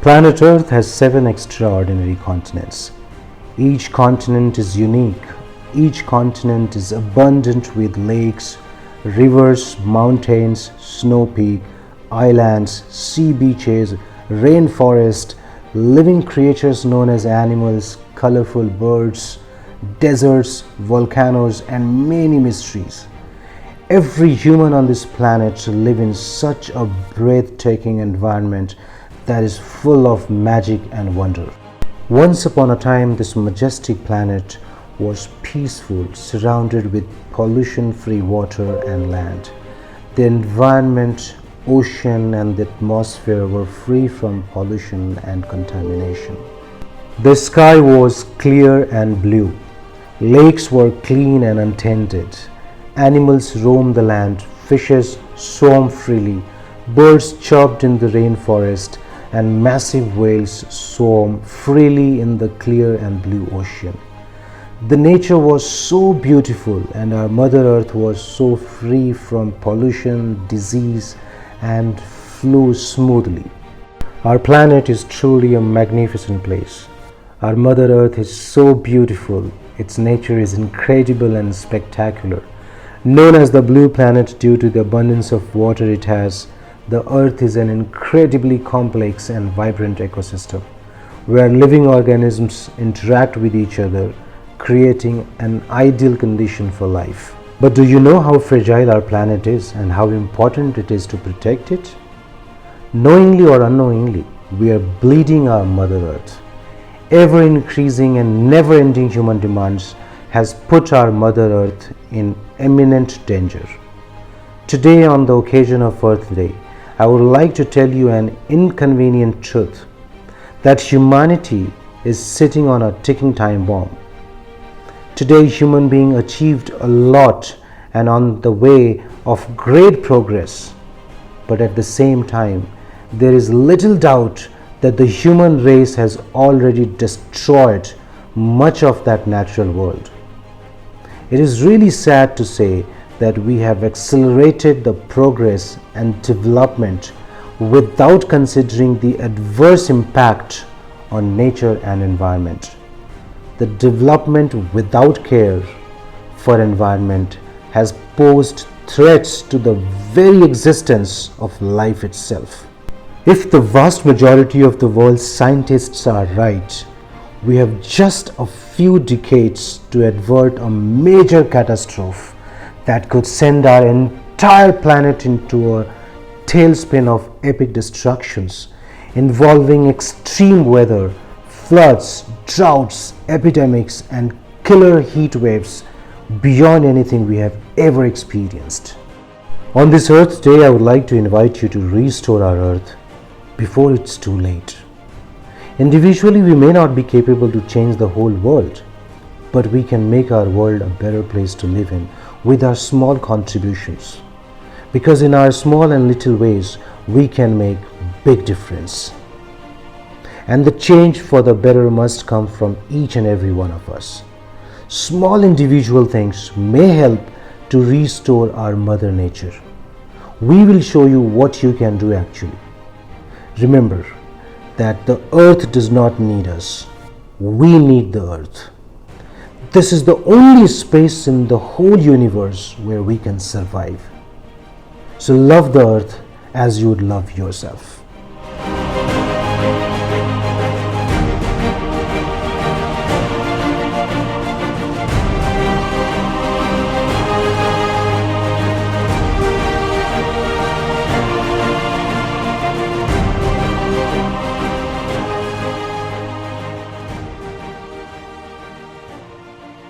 Planet Earth has 7 extraordinary continents. Each continent is unique. Each continent is abundant with lakes, rivers, mountains, snow peak, islands, sea beaches, rainforest, living creatures known as animals, colorful birds, deserts, volcanoes, and many mysteries. Every human on this planet lives in such a breathtaking environment that is full of magic and wonder. Once upon a time, this majestic planet was peaceful, surrounded with pollution-free water and land. The environment, ocean, and the atmosphere were free from pollution and contamination. The sky was clear and blue. Lakes were clean and untainted. Animals roamed the land, fishes swam freely, birds chirped in the rainforest, and massive whales swam freely in the clear and blue ocean. The nature was so beautiful, and our Mother Earth was so free from pollution, disease, and flew smoothly. Our planet is truly a magnificent place. Our Mother Earth is so beautiful. Its nature is incredible and spectacular. Known as the blue planet due to the abundance of water it has, the Earth is an incredibly complex and vibrant ecosystem where living organisms interact with each other, creating an ideal condition for life. But do you know how fragile our planet is and how important it is to protect it? Knowingly or unknowingly, we are bleeding our Mother Earth. Ever increasing and never ending human demands has put our Mother Earth in imminent danger. Today, on the occasion of Earth Day, I would like to tell you an inconvenient truth that humanity is sitting on a ticking time bomb. Today, human being achieved a lot and on the way of great progress, but at the same time, there is little doubt that the human race has already destroyed much of that natural world. It is really sad to say that we have accelerated the progress and development without considering the adverse impact on nature and environment. The development without care for environment has posed threats to the very existence of life itself. If the vast majority of the world's scientists are right, we have just a few decades to avert a major catastrophe that could send our entire planet into a tailspin of epic destructions involving extreme weather, floods, droughts, epidemics, and killer heat waves beyond anything we have ever experienced. On this Earth Day, I would like to invite you to restore our Earth before it's too late. Individually, we may not be capable to change the whole world, but we can make our world a better place to live in with our small contributions. Because in our small and little ways, we can make big difference. And the change for the better must come from each and every one of us. Small individual things may help to restore our Mother Nature. We will show you what you can do actually. Remember that the Earth does not need us. We need the Earth. This is the only space in the whole universe where we can survive. So love the Earth as you would love yourself.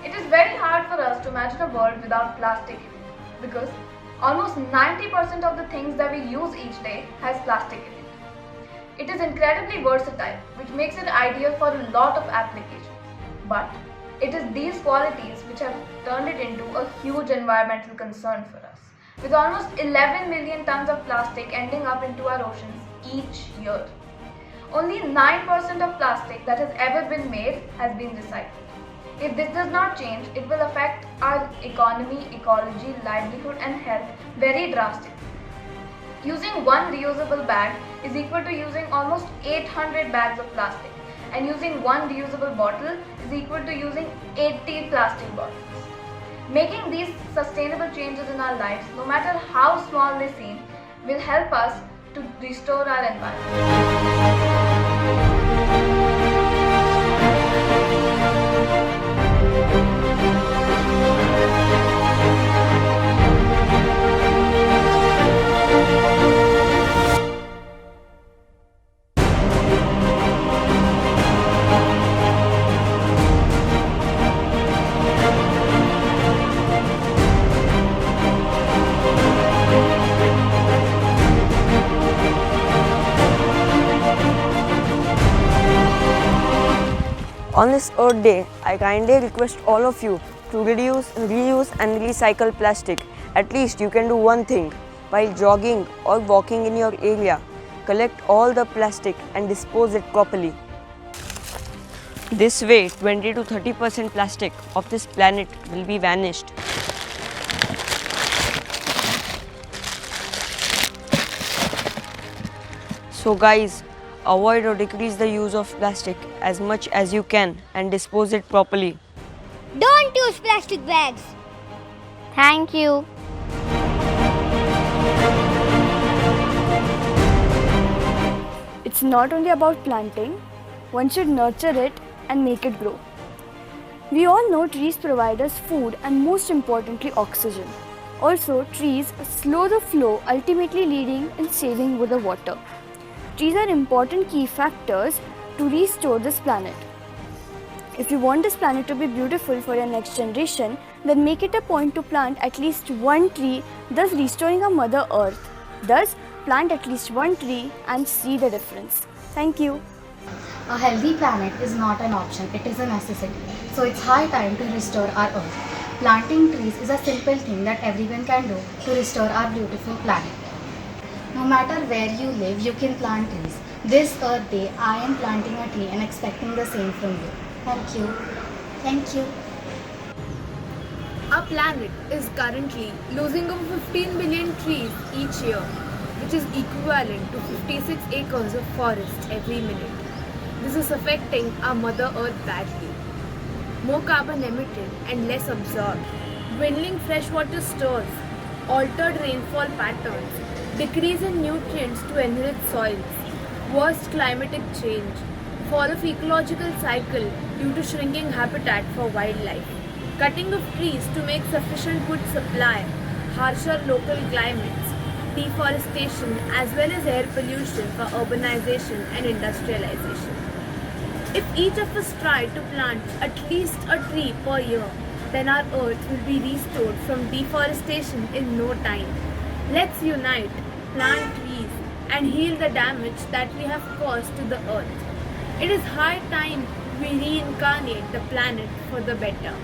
It is very hard for us to imagine a world without plastic because almost 90% of the things that we use each day has plastic in it. It is incredibly versatile, which makes it ideal for a lot of applications. But it is these qualities which have turned it into a huge environmental concern for us, with almost 11 million tons of plastic ending up into our oceans each year. Only 9% of plastic that has ever been made has been recycled. If this does not change, it will affect our economy, ecology, livelihood and health very drastically. Using one reusable bag is equal to using almost 800 bags of plastic, and using one reusable bottle is equal to using 80 plastic bottles. Making these sustainable changes in our lives, no matter how small they seem, will help us to restore our environment. On this Earth Day, I kindly request all of you to reduce, reuse and recycle plastic. At least you can do one thing. While jogging or walking in your area, collect all the plastic and dispose it properly. This way, 20 to 30% plastic of this planet will be vanished. So guys, avoid or decrease the use of plastic as much as you can and dispose it properly. Don't use plastic bags. Thank you. It's not only about planting, one should nurture it and make it grow. We all know trees provide us food and most importantly oxygen. Also, trees slow the flow, ultimately leading in saving the water. Trees are important key factors to restore this planet. If you want this planet to be beautiful for your next generation, then make it a point to plant at least one tree, thus restoring our Mother Earth. Thus, plant at least one tree and see the difference. Thank you. A healthy planet is not an option, it is a necessity. So it's high time to restore our Earth. Planting trees is a simple thing that everyone can do to restore our beautiful planet. No matter where you live, you can plant trees. This Earth Day, I am planting a tree and expecting the same from you. Thank you. Thank you. Our planet is currently losing over 15 billion trees each year, which is equivalent to 56 acres of forest every minute. This is affecting our Mother Earth badly. More carbon emitted and less absorbed, dwindling freshwater stores, altered rainfall patterns, decrease in nutrients to enrich soils, worst climatic change, fall of ecological cycle due to shrinking habitat for wildlife, cutting of trees to make sufficient wood supply, harsher local climates, deforestation as well as air pollution for urbanization and industrialization. If each of us try to plant at least a tree per year, then our earth will be restored from deforestation in no time. Let's unite, plant trees and heal the damage that we have caused to the earth. It is high time we reincarnate the planet for the better.